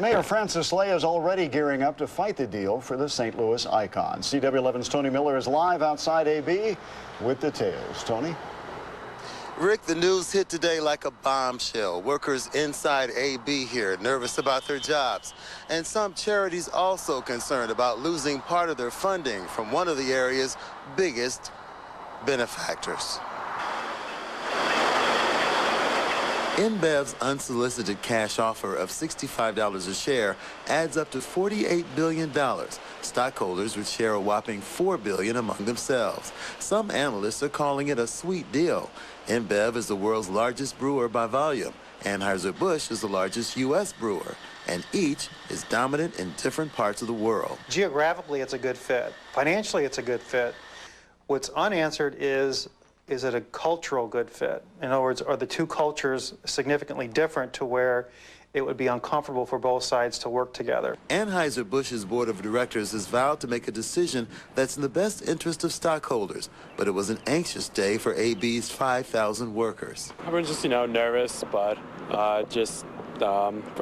Mayor Francis Lay is already gearing up to fight the deal for the St. Louis icon. CW11's Tony Miller is live outside AB with details. Tony? Rick, the news hit today like a bombshell. Workers inside AB here nervous about their jobs. And some charities also concerned about losing part of their funding from one of the area's biggest benefactors. InBev's unsolicited cash offer of $65 a share adds up to $48 billion. Stockholders would share a whopping $4 billion among themselves. Some analysts are calling it a sweet deal. InBev is the world's largest brewer by volume. Anheuser-Busch is the largest U.S. brewer, and each is dominant in different parts of the world. Geographically, it's a good fit. Financially, it's a good fit. What's unanswered is it a cultural good fit? In other words, are the two cultures significantly different to where it would be uncomfortable for both sides to work together? Anheuser-Busch's board of directors has vowed to make a decision that's in the best interest of stockholders, but it was an anxious day for AB's 5,000 workers. Everyone's just, nervous, but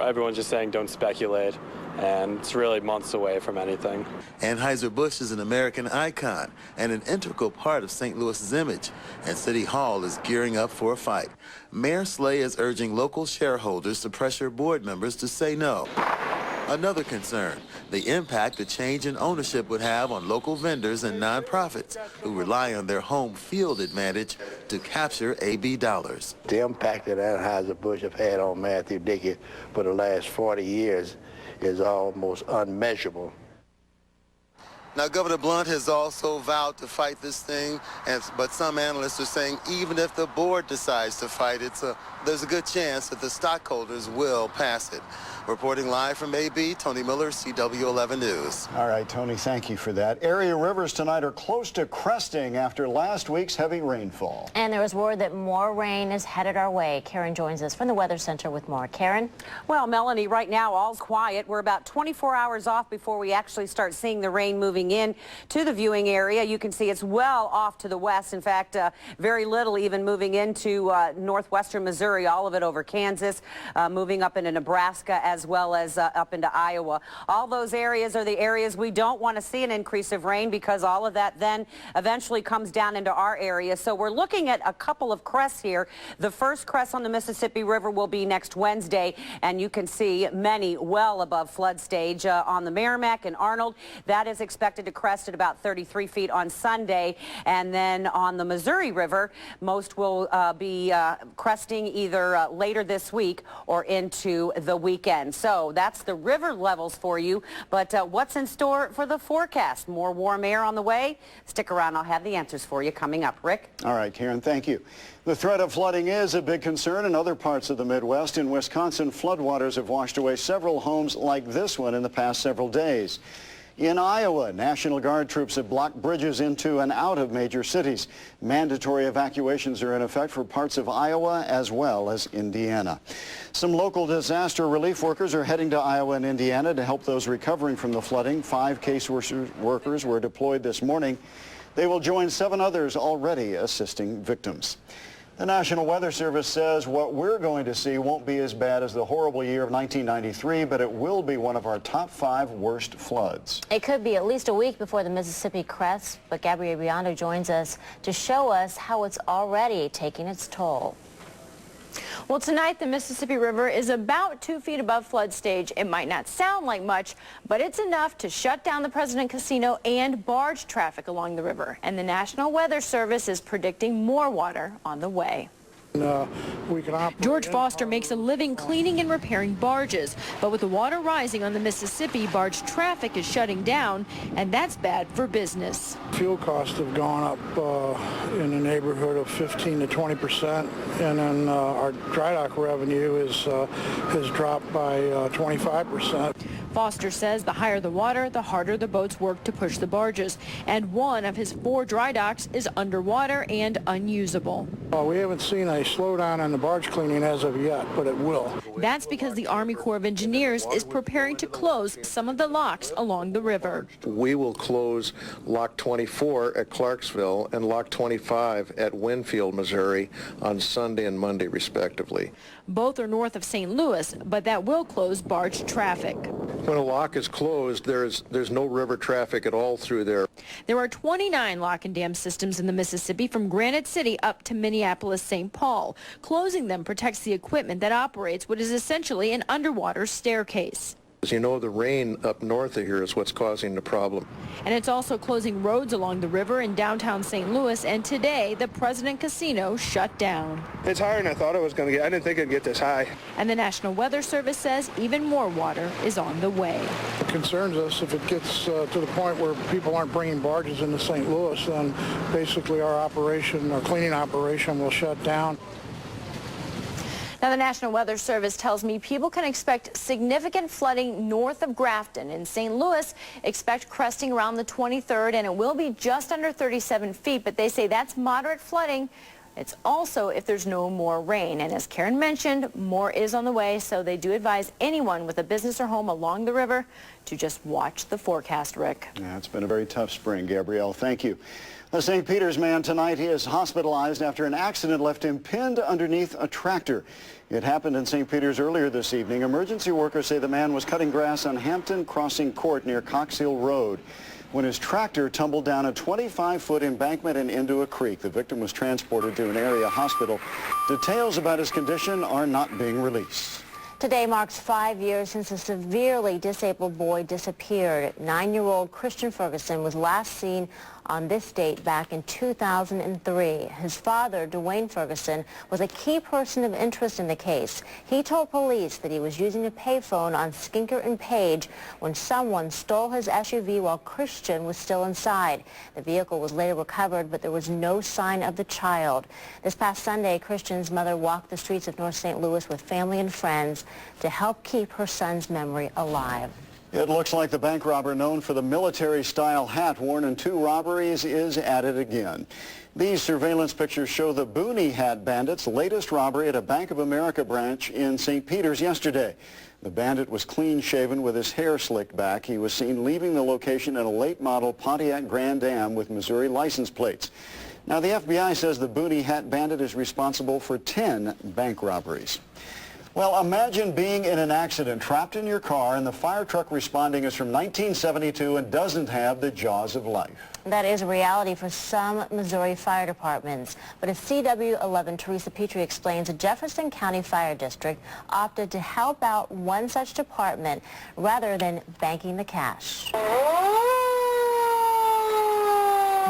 everyone's just saying don't speculate, and it's really months away from anything. Anheuser-Busch is an American icon and an integral part of St. Louis's image, and City Hall is gearing up for a fight. Mayor Slay is urging local shareholders to pressure board members to say no. Another concern, the impact a change in ownership would have on local vendors and nonprofits who rely on their home field advantage to capture AB dollars. The impact that Anheuser-Busch have had on Matthew Dickey for the last 40 years is almost unmeasurable. Now, Governor Blunt has also vowed to fight this thing, but some analysts are saying even if the board decides to fight, there's a good chance that the stockholders will pass it. Reporting live from AB, Tony Miller, CW11 News. All right, Tony, thank you for that. Area rivers tonight are close to cresting after last week's heavy rainfall. And there is word that more rain is headed our way. Karen joins us from the Weather Center with more. Karen? Well, Melanie, right now all's quiet. We're about 24 hours off before we actually start seeing the rain moving in to the viewing area. You can see it's well off to the west. In fact, very little even moving into northwestern Missouri, all of it over Kansas, moving up into Nebraska as well as up into Iowa. All those areas are the areas we don't want to see an increase of rain because all of that then eventually comes down into our area. So we're looking at a couple of crests here. The first crest on the Mississippi River will be next Wednesday, and you can see many well above flood stage on the Merrimack and Arnold. That is expected to crest at about 33 feet on Sunday, and then on the Missouri River, most will be cresting either later this week or into the weekend. So that's the river levels for you, but what's in store for the forecast? More warm air on the way? Stick around, I'll have the answers for you coming up. Rick? All right, Karen, thank you. The threat of flooding is a big concern in other parts of the Midwest. In Wisconsin, floodwaters have washed away several homes like this one in the past several days. In Iowa, National Guard troops have blocked bridges into and out of major cities. Mandatory evacuations are in effect for parts of Iowa as well as Indiana. Some local disaster relief workers are heading to Iowa and Indiana to help those recovering from the flooding. 5 case workers were deployed this morning. They will join 7 others already assisting victims. The National Weather Service says what we're going to see won't be as bad as the horrible year of 1993, but it will be one of our top 5 worst floods. It could be at least a week before the Mississippi crests, but Gabrielle Biondo joins us to show us how it's already taking its toll. Well, tonight the Mississippi River is about 2 feet above flood stage. It might not sound like much, but it's enough to shut down the President Casino and barge traffic along the river. And the National Weather Service is predicting more water on the way. George Foster makes a living cleaning and repairing barges, but with the water rising on the Mississippi, barge traffic is shutting down, and that's bad for business. Fuel costs have gone up in the neighborhood of 15 to 20%, and then our dry dock revenue has dropped by 25%. Foster says the higher the water, the harder the boats work to push the barges, and one of his 4 dry docks is underwater and unusable. We haven't seen a slowdown on the barge cleaning as of yet, but it will. That's because the Army Corps of Engineers is preparing to close some of the locks along the river. We will close Lock 24 at Clarksville and Lock 25 at Winfield, Missouri on Sunday and Monday, respectively. Both are north of St. Louis, but that will close barge traffic. When a lock is closed, there's no river traffic at all through there. There are 29 lock and dam systems in the Mississippi from Granite City up to Minneapolis-St. Paul. Closing them protects the equipment that operates what is essentially an underwater staircase. As you know, the rain up north of here is what's causing the problem. And it's also closing roads along the river in downtown St. Louis, and today the President Casino shut down. It's higher than I thought it was going to get. I didn't think it'd get this high. And the National Weather Service says even more water is on the way. It concerns us if it gets to the point where people aren't bringing barges into St. Louis, then basically our cleaning operation will shut down. Now, the National Weather Service tells me people can expect significant flooding north of Grafton. In St. Louis, expect cresting around the 23rd, and it will be just under 37 feet, but they say that's moderate flooding. It's also if there's no more rain. And as Karen mentioned, more is on the way, so they do advise anyone with a business or home along the river to just watch the forecast, Rick. Yeah, it's been a very tough spring, Gabrielle. Thank you. The St. Peter's man tonight, he is hospitalized after an accident left him pinned underneath a tractor. It happened in St. Peter's earlier this evening. Emergency workers say the man was cutting grass on Hampton Crossing Court near Cox Hill Road when his tractor tumbled down a 25-foot embankment and into a creek. The victim was transported to an area hospital. Details about his condition are not being released. Today marks 5 years since a severely disabled boy disappeared. 9-year-old Christian Ferguson was last seen on this date back in 2003. His father, Dwayne Ferguson, was a key person of interest in the case. He told police that he was using a payphone on Skinker and Page when someone stole his SUV while Christian was still inside. The vehicle was later recovered, but there was no sign of the child. This past Sunday, Christian's mother walked the streets of North St. Louis with family and friends to help keep her son's memory alive. It looks like the bank robber known for the military-style hat worn in 2 robberies is at it again. These surveillance pictures show the Boonie Hat Bandit's latest robbery at a Bank of America branch in St. Peter's yesterday. The bandit was clean-shaven with his hair slicked back. He was seen leaving the location in a late-model Pontiac Grand Am with Missouri license plates. Now, the FBI says the Boonie Hat Bandit is responsible for 10 bank robberies. Well, imagine being in an accident, trapped in your car, and the fire truck responding is from 1972 and doesn't have the jaws of life. That is a reality for some Missouri fire departments. But as CW11 Teresa Petrie explains, the Jefferson County Fire District opted to help out one such department rather than banking the cash.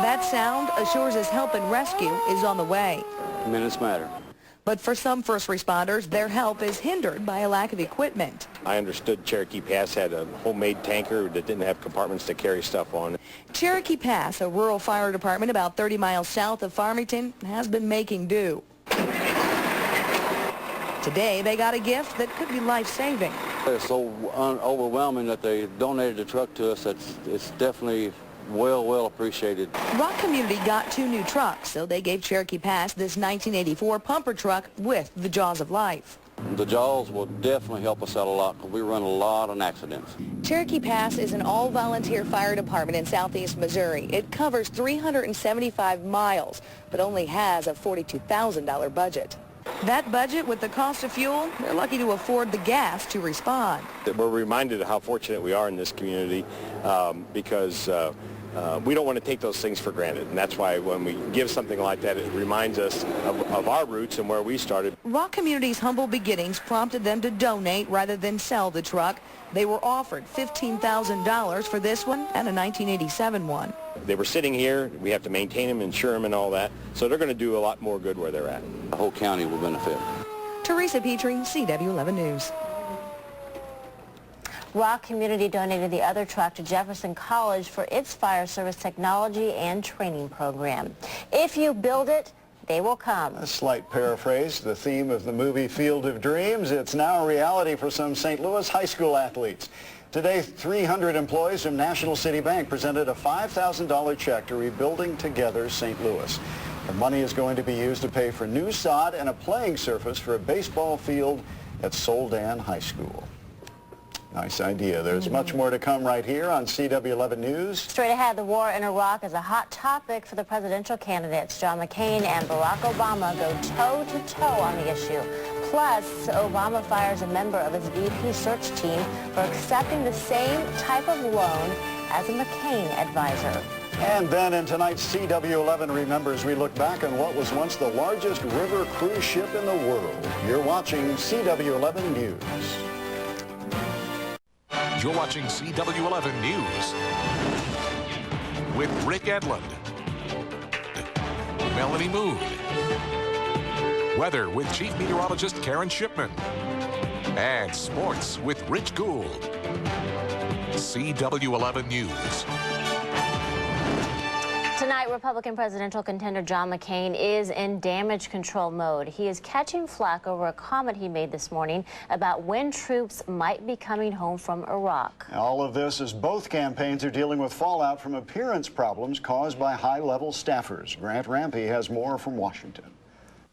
That sound assures us help and rescue is on the way. Minutes matter. But for some first responders, their help is hindered by a lack of equipment. I understood Cherokee Pass had a homemade tanker that didn't have compartments to carry stuff on. Cherokee Pass, a rural fire department about 30 miles south of Farmington, has been making do. Today, they got a gift that could be life-saving. It's so overwhelming that they donated the truck to us. It's definitely well appreciated. Rock Community got 2 new trucks, so they gave Cherokee Pass this 1984 pumper truck with the jaws of life. The jaws will definitely help us out a lot because we run a lot of accidents. Cherokee Pass is an all-volunteer fire department in southeast Missouri. It covers 375 miles, but only has a $42,000 budget. That budget, with the cost of fuel, they're lucky to afford the gas to respond. We're reminded of how fortunate we are in this community because we don't want to take those things for granted, and that's why when we give something like that, it reminds us of our roots and where we started. Rock Community's humble beginnings prompted them to donate rather than sell the truck. They were offered $15,000 for this one and a 1987 one. They were sitting here. We have to maintain them, insure them, and all that, so they're going to do a lot more good where they're at. The whole county will benefit. Teresa Petrie, CW11 News. Rock Community donated the other truck to Jefferson College for its fire service technology and training program. If you build it, they will come. A slight paraphrase, the theme of the movie Field of Dreams. It's now a reality for some St. Louis high school athletes. Today, 300 employees from National City Bank presented a $5,000 check to Rebuilding Together St. Louis. The money is going to be used to pay for new sod and a playing surface for a baseball field at Soldan High School. Nice idea. There's much more to come right here on CW11 News. Straight ahead, the war in Iraq is a hot topic for the presidential candidates. John McCain and Barack Obama go toe-to-toe on the issue. Plus, Obama fires a member of his VP search team for accepting the same type of loan as a McCain advisor. And then in tonight's CW11 Remembers, we look back on what was once the largest river cruise ship in the world. You're watching CW11 News. You're watching CW11 News with Rick Edlund, Melanie Moon, weather with Chief Meteorologist Karen Shipman, and sports with Rich Gould. CW11 News. Tonight, Republican presidential contender John McCain is in damage control mode. He is catching flack over a comment he made this morning about when troops might be coming home from Iraq. All of this as both campaigns are dealing with fallout from appearance problems caused by high-level staffers. Grant Rampey has more from Washington.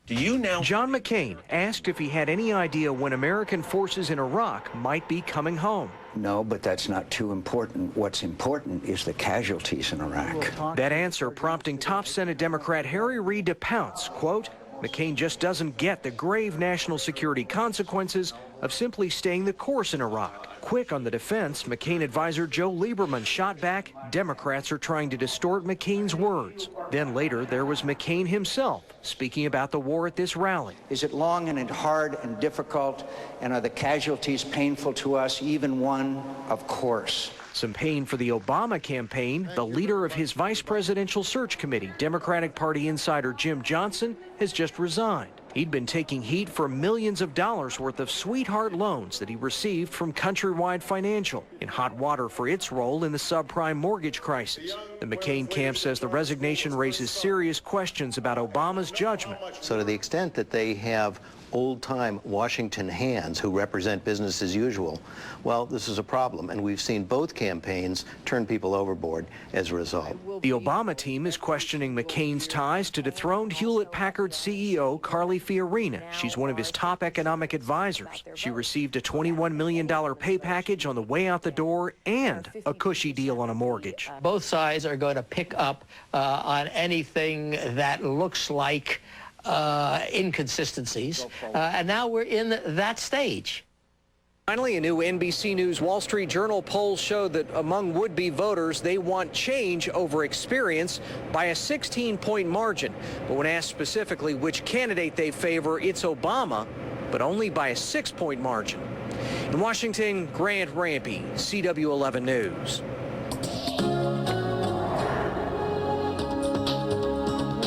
John McCain asked if he had any idea when American forces in Iraq might be coming home. No, but that's not too important. What's important is the casualties in Iraq. That answer prompting top Senate Democrat Harry Reid to pounce, quote, McCain just doesn't get the grave national security consequences of simply staying the course in Iraq. Quick on the defense, McCain advisor Joe Lieberman shot back, Democrats are trying to distort McCain's words. Then later, there was McCain himself speaking about the war at this rally. Is it long and hard and difficult, and are the casualties painful to us? Even one, of course. Some pain for the Obama campaign. The leader of his vice presidential search committee, Democratic Party insider Jim Johnson, has just resigned. He'd been taking heat for millions of dollars worth of sweetheart loans that he received from Countrywide Financial, in hot water for its role in the subprime mortgage crisis. The McCain camp says the resignation raises serious questions about Obama's judgment. So to the extent that they have old-time Washington hands who represent business as usual, well, this is a problem, and we've seen both campaigns turn people overboard as a result. The Obama team is questioning McCain's ties to dethroned Hewlett-Packard CEO Carly Fiorina. She's one of his top economic advisors. She received a $21 million pay package on the way out the door and a cushy deal on a mortgage. Both sides are going to pick up on anything that looks like inconsistencies, and now we're in that stage. Finally, a new NBC News Wall Street Journal poll showed that among would-be voters, they want change over experience by a 16-point margin. But when asked specifically which candidate they favor, it's Obama, but only by a 6-point margin. In Washington, Grant Rampey, CW11 News.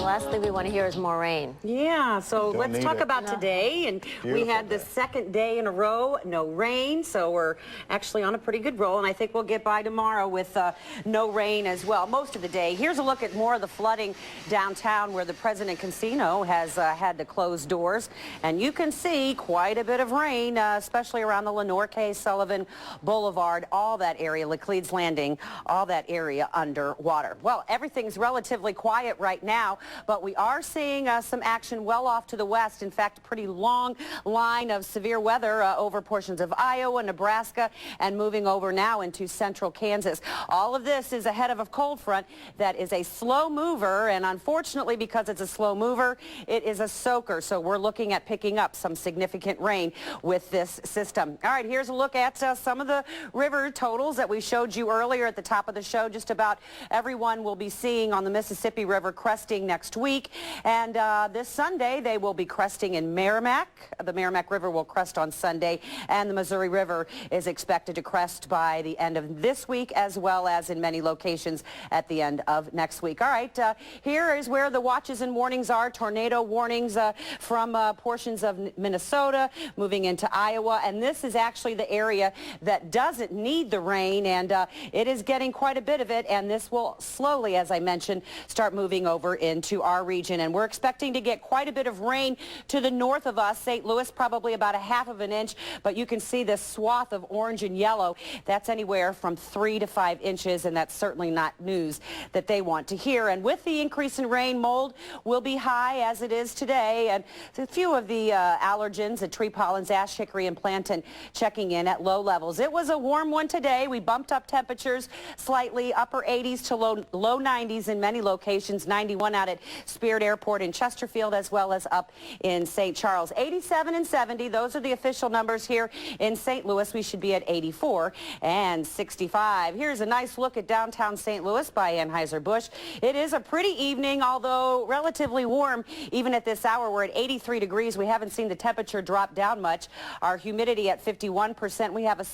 Last thing we want to hear is more rain. Yeah, so let's talk about today. And we had the second day in a row, no rain. So we're actually on a pretty good roll. And I think we'll get by tomorrow with no rain as well, most of the day. Here's a look at more of the flooding downtown where the President Casino has had to close doors. And you can see quite a bit of rain, especially around the Lenore K. Sullivan Boulevard, all that area, Laclede's Landing, all that area underwater. Well, everything's relatively quiet right now, but we are seeing some action well off to the west. In fact, a pretty long line of severe weather over portions of Iowa, Nebraska, and moving over now into central Kansas. All of this is ahead of a cold front that is a slow mover, and unfortunately, because it's a slow mover, it is a soaker. So we're looking at picking up some significant rain with this system. All right, here's a look at some of the river totals that we showed you earlier at the top of the show. Just about everyone will be seeing on the Mississippi River cresting next week. And this Sunday, they will be cresting in Merrimack. The Merrimack River will crest on Sunday, and the Missouri River is expected to crest by the end of this week, as well as in many locations at the end of next week. All right, here is where the watches and warnings are. Tornado warnings from portions of Minnesota moving into Iowa, and this is actually the area that doesn't need the rain, and it is getting quite a bit of it, and this will slowly, as I mentioned, start moving over into into our region. And we're expecting to get quite a bit of rain to the north of us. St. Louis, probably about a half of an inch, but you can see this swath of orange and yellow. That's anywhere from 3 to 5 inches, and that's certainly not news that they want to hear. And with the increase in rain, mold will be high as it is today. And a few of the allergens, the tree pollens, ash, hickory, and plantain checking in at low levels. It was a warm one today. We bumped up temperatures slightly, upper 80s to low 90s in many locations. 91 out at Spirit Airport in Chesterfield, as well as up in St. Charles. 87 and 70, those are the official numbers here in St. Louis. We should be at 84 and 65. Here's a nice look at downtown St. Louis by Anheuser-Busch. It is a pretty evening, although relatively warm. Even at this hour, we're at 83 degrees. We haven't seen the temperature drop down much. Our humidity at 51%. We have a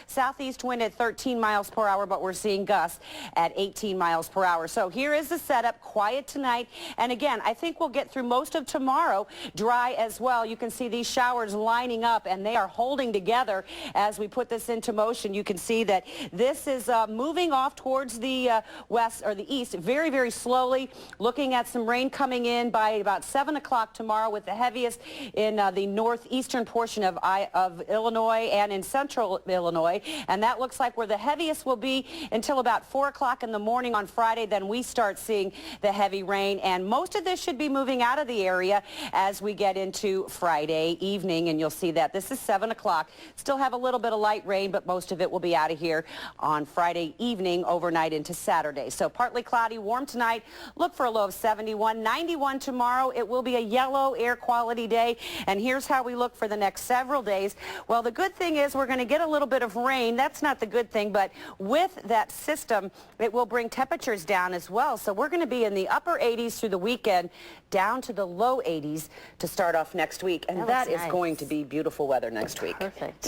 southeast wind at 13 miles per hour, but we're seeing gusts at 18 miles per hour. So here is the setup. Quiet tonight. And again, I think we'll get through most of tomorrow dry as well. You can see these showers lining up, and they are holding together as we put this into motion. You can see that this is moving off towards the west or the east very, very slowly. Looking at some rain coming in by about 7 o'clock tomorrow, with the heaviest in the northeastern portion of Illinois and in central Illinois. And that looks like where the heaviest will be until about 4 o'clock in the morning on Friday. Then we start seeing the heavy rain, and most of this should be moving out of the area as we get into Friday evening. And you'll see that this is 7 o'clock. Still have a little bit of light rain, but most of it will be out of here on Friday evening, overnight into Saturday. So partly cloudy, warm tonight. Look for a low of 71, 91 tomorrow. It will be a yellow air quality day. And here's how we look for the next several days. Well, the good thing is we're going to get a little bit of rain. That's not the good thing, but with that system, it will bring temperatures down as well. So we're going to be in the upper 80s through the weekend, down to the low 80s to start off next week. And that is going to be beautiful weather next week. Perfect.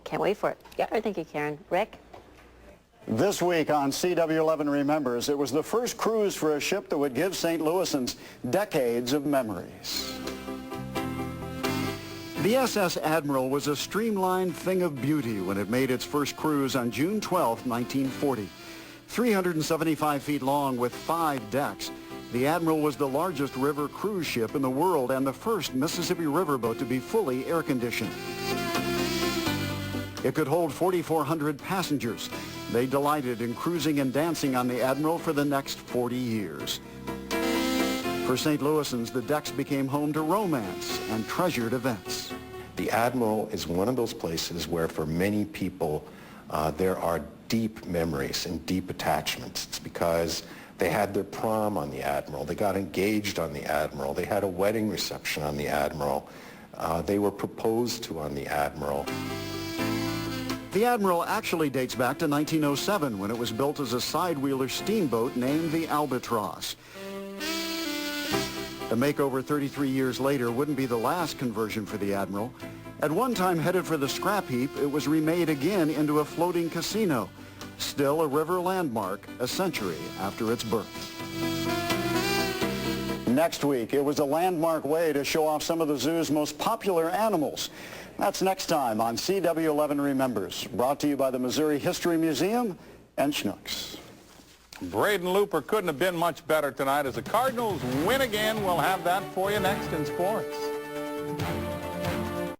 Can't wait for it. Yeah. Thank you, Karen. Rick? This week on CW11 Remembers, it was the first cruise for a ship that would give St. Louisans decades of memories. The SS Admiral was a streamlined thing of beauty when it made its first cruise on June 12, 1940. 375 feet long with 5 decks, the Admiral was the largest river cruise ship in the world and the first Mississippi riverboat to be fully air-conditioned. It could hold 4,400 passengers. They delighted in cruising and dancing on the Admiral for the next 40 years. For St. Louisans, the decks became home to romance and treasured events. The Admiral is one of those places where for many people there are deep memories and deep attachments. It's because they had their prom on the Admiral, they got engaged on the Admiral, they had a wedding reception on the Admiral, they were proposed to on the Admiral. The Admiral actually dates back to 1907 when it was built as a side-wheeler steamboat named the Albatross. The makeover 33 years later wouldn't be the last conversion for the Admiral. At one time headed for the scrap heap, it was remade again into a floating casino. Still a river landmark a century after its birth. Next week, it was a landmark way to show off some of the zoo's most popular animals. That's next time on CW11 Remembers, brought to you by the Missouri History Museum and Schnucks. Braden Looper couldn't have been much better tonight as the Cardinals win again. We'll have that for you next in sports.